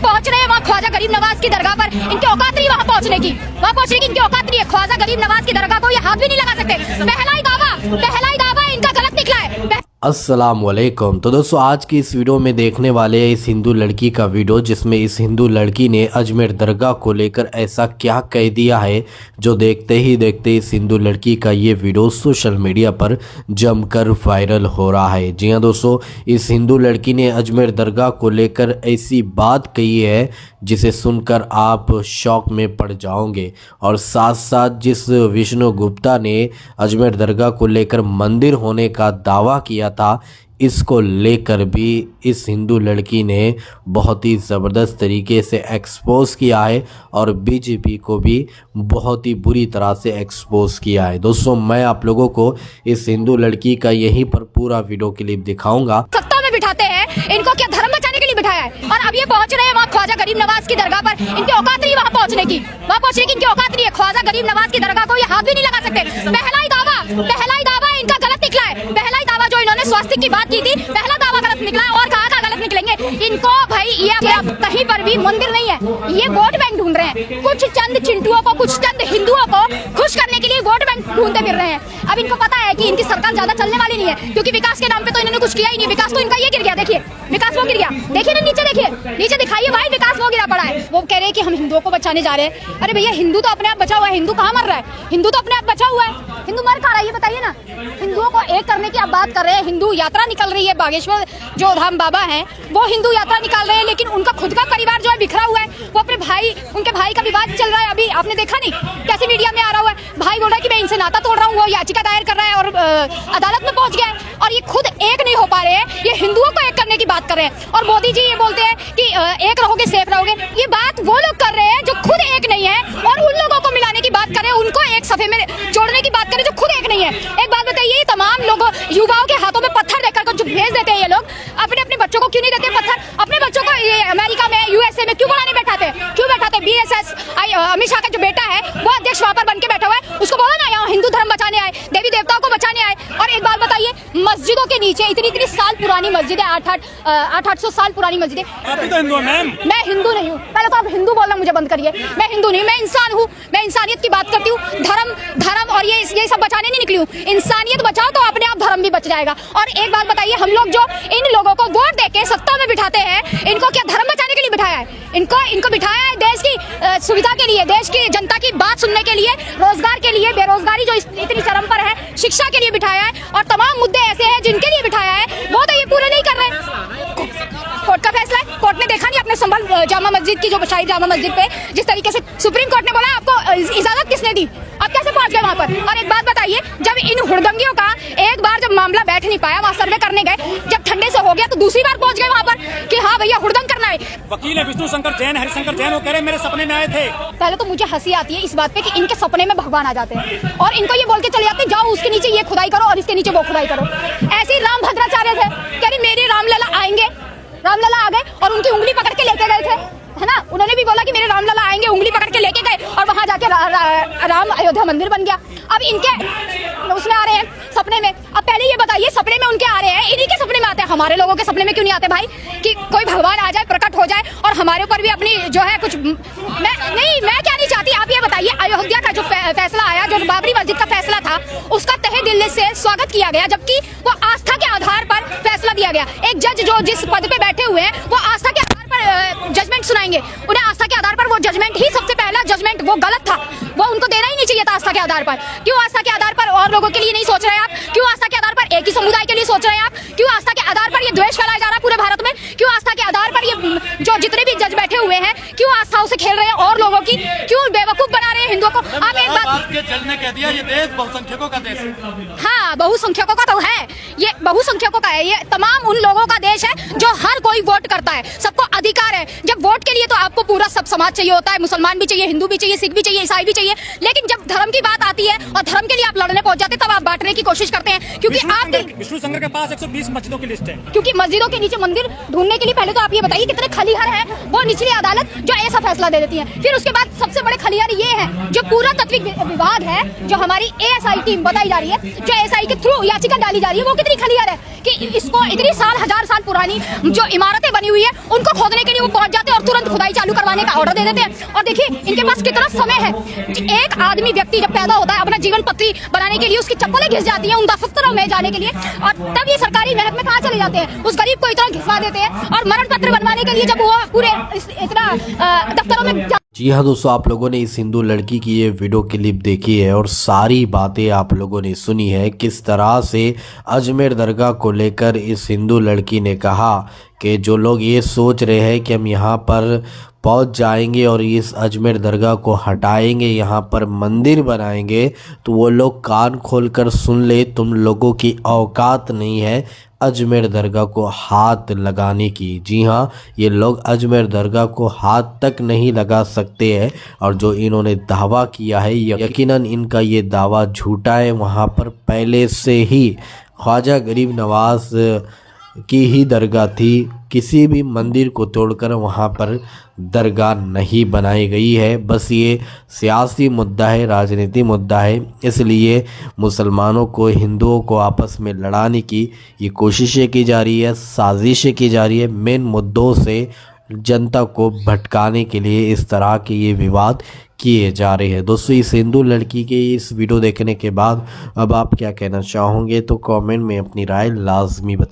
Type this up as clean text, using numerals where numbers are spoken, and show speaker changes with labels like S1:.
S1: पहुंच रहे हैं वहाँ ख्वाजा गरीब नवाज की दरगाह पर, इनकी औकात नहीं वहाँ पहुंचने की, इनकी औकात नहीं है। ख्वाजा गरीब नवाज की दरगाह को ये हाथ भी नहीं लगा सकते। पहला ही दावा इनका गलत निकला है।
S2: अस्सलाम वालेकुम। तो दोस्तों आज की इस वीडियो में देखने वाले हैं इस हिंदू लड़की का वीडियो, जिसमें इस हिंदू लड़की ने अजमेर दरगाह को लेकर ऐसा क्या कह दिया है जो देखते ही देखते इस हिंदू लड़की का ये वीडियो सोशल मीडिया पर जमकर वायरल हो रहा है। जी हाँ दोस्तों, इस हिंदू लड़की ने अजमेर दरगाह को लेकर ऐसी बात कही है जिसे सुनकर आप शौक में पड़ जाओगे। और साथ साथ जिस विष्णु गुप्ता ने अजमेर दरगाह को लेकर मंदिर होने का दावा किया था, इसको लेकर भी इस हिंदू लड़की ने बहुत ही ज़बरदस्त तरीके से एक्सपोज किया है और बीजेपी को भी बहुत ही बुरी तरह से एक्सपोज किया है। दोस्तों मैं आप लोगों को इस हिंदू लड़की का यहीं पर पूरा वीडियो क्लिप दिखाऊंगा।
S1: सत्ता में बिठाते हैं, इनको क्या धर्म बचाने के लिए बिठाया है, और अब ये पहुंच रहे हैं वहाँ ख्वाजा गरीब नवाज की दरगाह पर, इनकी औकात नहीं वहाँ पहुंचने की, इनकी औकात नहीं है। ख्वाजा गरीब नवाज की दरगाह को ये हाथ भी नहीं लगा सकते। पहला ही दावा इनका गलत निकला है। पहला ही दावा जो इन्होंने स्वास्थ्य की बात की थी, पहला दावा गलत निकला, और कहाँ गलत निकलेंगे इनको। भाई ये कहीं पर भी मंदिर नहीं है, ये वोट बैंक ढूंढ रहे हैं। कुछ चंद चिंटुओं को, कुछ चंद हिंदुओं को खुश करने के लिए वोट बैंक ढूंढते फिर रहे हैं। अब इनको पता है कि इनकी सरकार ज्यादा चलने वाली नहीं है, क्योंकि विकास के नाम पे तो इन्होंने कुछ किया ही नहीं। विकास तो इनका ये गिर गया, देखिए विकास वो गिर गया, देखिए ना नीचे दिखाइए भाई, विकास वो गिरा पड़ा है। वो कह रहे हैं कि हम हिंदुओं को बचाने जा रहे हैं। अरे भैया, हिंदू तो अपने आप बचा हुआ है, हिंदू कहाँ मर रहा है? हिंदू तो अपने आप बचा हुआ है, हिंदू मर कहाँ रहा है ये बताइए ना। हिंदुओं को एक करने की आप बात कर रहे हैं। हिंदू यात्रा निकल रही है, बागेश्वर जो धाम बाबा हैं वो हिंदू यात्रा निकाल रहे हैं, लेकिन उनका खुद का परिवार जो है बिखरा हुआ है। वो अपने भाई, उनके भाई का विवाद चल रहा है। अभी आपने देखा नहीं कैसे मीडिया में आ रहा हुआ है, भाई बोल रहा है कि मैं इनसे नाता तोड़ रहा हूँ, वो याचिका दायर कर रहा है और अदालत में पहुंच गया है। और ये खुद एक नहीं हो पा रहे हैं, ये हिंदुओं को एक करने की बात कर रहे हैं। और मोदी जी ये बोलते हैं कि एक रहोगे सेफ रहोगे। ये बात वो लोग कर रहे हैं जो खुद एक नहीं है, और उन लोगों को मिलाने की बात करें, उनको एक सफे में जोड़ने की बात करें जो खुद एक नहीं है। एक बात बताइए, तमाम लोगों युवाओं के हाथों में पत्थर देकर जो भेज देते हैं ये लोग, अपने बच्चों को क्यों नहीं देते पत्थर? अपने बच्चों को ये अमेरिका में, यूएसए में क्यों पढ़ाने बैठाते? क्यों बैठाते? बीएसएस अमित शाह का जो बेटा है वो अध्यक्ष वहां पर बन के बैठा हुआ है, उसको बोलो ना यहाँ हिंदू धर्म बचाने आए, देवी देवताओं को बचाने आए। और एक बात बताइए, मस्जिदों के नीचे इतनी साल पुरानी मस्जिद है, 800 साल पुरानी मस्जिद है। मैं हिंदू नहीं हूँ, पहले तो आप हिंदू बोलना मुझे बंद करिए। मैं हिंदू नहीं, मैं इंसान हूँ, मैं इंसानियत की बात करती हूँ। धर्म और ये सब बचाने नहीं निकली हूँ। इंसानियत बचाओ तो अपने आप धर्म भी बच जाएगा। और एक बात बताइए, हम लोग जो इन लोगों को वोट देके सत्ता में बिठाते हैं, इनको क्या धर्म बचाने के लिए बिठाया है? इनको बिठाया है देश की सुविधा के लिए, देश की जनता की बात सुनने के लिए, रोजगार के लिए, बेरोजगारी जो इतनी चरम पर है, शिक्षा के लिए बिठाया है। और तमाम मुद्दे ऐसे हैं जिनके लिए बिठाया है, वो तो ये पूरे नहीं कर रहे। कोर्ट का फैसला है, कोर्ट ने देखा नहीं अपने संभल जामा मस्जिद की, जो शाही जामा मस्जिद पे जिस तरीके से सुप्रीम कोर्ट ने बोला, आपको इजाजत किसने दी? आप कैसे पहुंच गए वहां पर? और एक बात बताइए, जब इन हुड़दंगियों का एक बार जब मामला बैठ नहीं पाया, वहाँ सर्वे करने गए, जब ठंडे से हो गया तो दूसरी बार पहुंच गए वहाँ पर कि हाँ भैया हुड़दंग करना है।
S3: वकील है विष्णु शंकर जैन, हरिशंकर जैन, वो कह रहे मेरे सपने में आए थे।
S1: पहले तो मुझे हंसी आती है इस बात पे कि इनके सपने में भगवान आ जाते हैं और इनको ये बोल के चले जाते हैं, जाओ उसके नीचे ये खुदाई करो और इसके नीचे वो खुदाई करो। ऐसे ही राम भद्राचार्य थे, कह रही मेरे रामलला आएंगे, रामलला आ गए और उनकी उंगली पकड़ के लेके गए थे, है ना। उन्होंने भी बोला कि मेरे रामलला आएंगे, उंगली पकड़ के लेके गए और वहां जाके राम अयोध्या मंदिर बन गया। अब इनके उसमें आ रहे हैं सपने में। अब पहले ये बताइए, सपने में उनके आ रहे हैं, इन्हीं के सपने में आते हैं, हमारे लोगों के सपने में क्यों नहीं आते भाई? कि कोई भगवान आ जाए, प्रकट हो जाए और हमारे ऊपर भी अपनी जो है कुछ। मैं क्या नहीं चाहती, आप ये बताइए, अयोध्या का जो फैसला आया, जो बाबरी मस्जिद का फैसला था, उसका तहे दिल से स्वागत किया गया, जबकि वो आस्था के आधार पर फैसला दिया गया। एक जज जो जिस पद पे बैठे हुए हैं, वो आस्था के आधार पर जजमेंट सुनाएंगे, उन्हें आस्था के आधार पर वो जजमेंट ही सबसे पहला जजमेंट वो गलत था, वो उनको देना ही नहीं चाहिए था आस्था के आधार पर। क्यों आस्था के आधार पर और लोगों के लिए नहीं सोच रहे हैं आप? क्यों आस्था के आधार पर एक ही समुदाय के लिए सोच रहे हैं आप? क्यों आस्था के आधार पर ये द्वेष फैलाया जा रहा है पूरे भारत में? क्यों आस्था के आधार पर ये जो जितने भी जज बैठे हुए हैं, क्यों आस्थाओं से खेल रहे हैं और लोगों की? क्यों बेवकूफ बना रहे हैं हिंदुओं को? आप एक बात,
S3: जज ने कह दिया ये देश बहुसंख्यकों का देश है।
S1: हाँ, बहुसंख्यकों का तो है, ये बहुसंख्यकों का है, ये तमाम उन लोगों का देश है जो हर कोई वोट करता है, सबको अधिकार है। जब वोट के लिए तो आपको पूरा सब समाज चाहिए होता है, मुसलमान भी चाहिए, हिंदू भी चाहिए, सिख भी चाहिए, ईसाई भी चाहिए, लेकिन जब धर्म की बात आती है और धर्म के लिए आप लड़ने पहुंच जाते हैं, तब आप बांटने की कोशिश करते हैं। क्योंकि आप
S3: विष्णु शंकर के पास 120 मस्जिदों की लिस्ट है,
S1: क्योंकि मस्जिदों के नीचे मंदिर ढूंढने के लिए पहले तो आप ये बताइए कितने खलिहार हैं, वो निचली अदालत जो ऐसा फैसला दे देती है। फिर उसके बाद सबसे बड़े खलिहार ये है जो पूरा तत्विक विभाग है, जो हमारी एएसआई टीम बताई जा रही है, जो एएसआई के थ्रू याचिका डाली जा रही है, वो कितनी खलिहार है कि इसको इतनी साल, हजार साल पुरानी जो इमारतें बनी हुई है, उनको खोदने के लिए वो पहुंच जाते हैं और तुरंत खुदाई चालू करवाने का ऑर्डर दे देते हैं। और देखिए इनके पास कितना समय है। एक आदमी व्यक्ति जब पैदा होता है अपना जीवन पत्री बनाने के लिए उसकी चप्पलें घिस जाती हैं उन दफ्तरों में जाने के लिए, और तब ये सरकारी मेहनत में कहाँ चले जाते हैं, उस गरीब को इतना घिसवा देते हैं। और मरण पत्र बनवाने के लिए जब वो पूरे इतना दफ्तरों में
S2: जी हाँ दोस्तों, आप लोगों ने इस हिंदू लड़की की ये वीडियो क्लिप देखी है और सारी बातें आप लोगों ने सुनी है। किस तरह से अजमेर दरगाह को लेकर इस हिंदू लड़की ने कहा कि जो लोग ये सोच रहे हैं कि हम यहाँ पर पहुँच जाएंगे और इस अजमेर दरगाह को हटाएंगे, यहाँ पर मंदिर बनाएंगे, तो वो लोग कान खोलकर सुन ले, तुम लोगों की औकात नहीं है अजमेर दरगाह को हाथ लगाने की। जी हाँ, ये लोग अजमेर दरगाह को हाथ तक नहीं लगा सकते हैं। और जो इन्होंने दावा किया है यकीनन इनका ये दावा झूठा है। वहाँ पर पहले से ही ख्वाजा गरीब नवाज की ही दरगाह थी, किसी भी मंदिर को तोड़कर वहाँ पर दरगाह नहीं बनाई गई है। बस ये सियासी मुद्दा है, राजनीति मुद्दा है, इसलिए मुसलमानों को, हिंदुओं को आपस में लड़ाने की ये कोशिशें की जा रही है, साजिशें की जा रही है। मेन मुद्दों से जनता को भटकाने के लिए इस तरह के ये विवाद किए जा रहे हैं। दोस्तों, इस हिंदू लड़की के इस वीडियो देखने के बाद अब आप क्या कहना चाहोगे तो कमेंट में अपनी राय लाजमी बताइए।